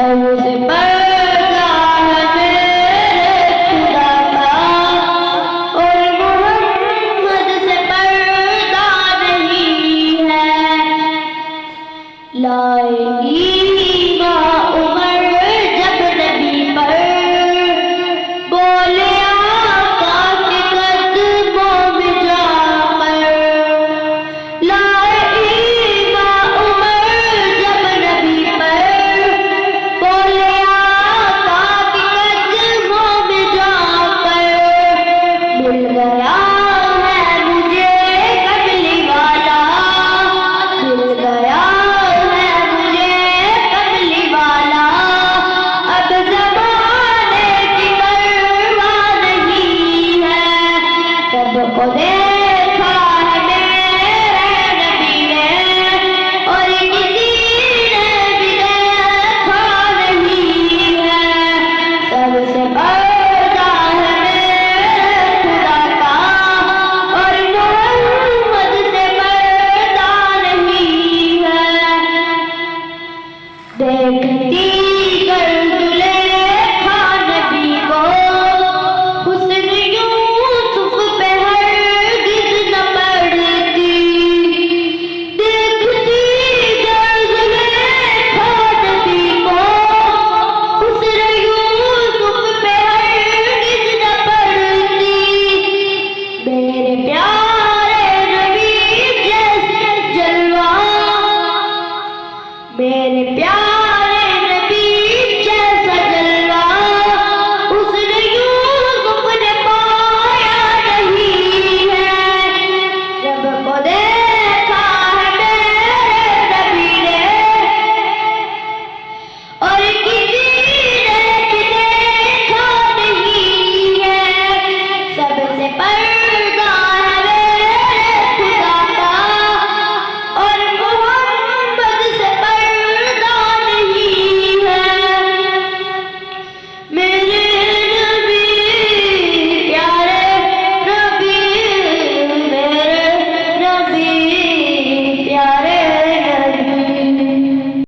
सबसे पर्दा है मेरे खुदा का, और मोहम्मद से पर्दा नहीं है। लाएगी माँ उमर जब नबी पर, बोले आका के कदमों में जाकर। लाएगी माँ उमर जब नबी पर, बोले आका के कदमों में जाकर। मिल गया है मुझे कमली वाला, मिल गया है मुझे कमली वाला। अब ज़माने की परवाह नहीं है, सबको देखा है मेरे नबी ने, और किसी ने भी देखा नहीं है। सबसे पर्दा है मेरे खुदा का, और मोहम्मद से पर्दा नहीं है। देखती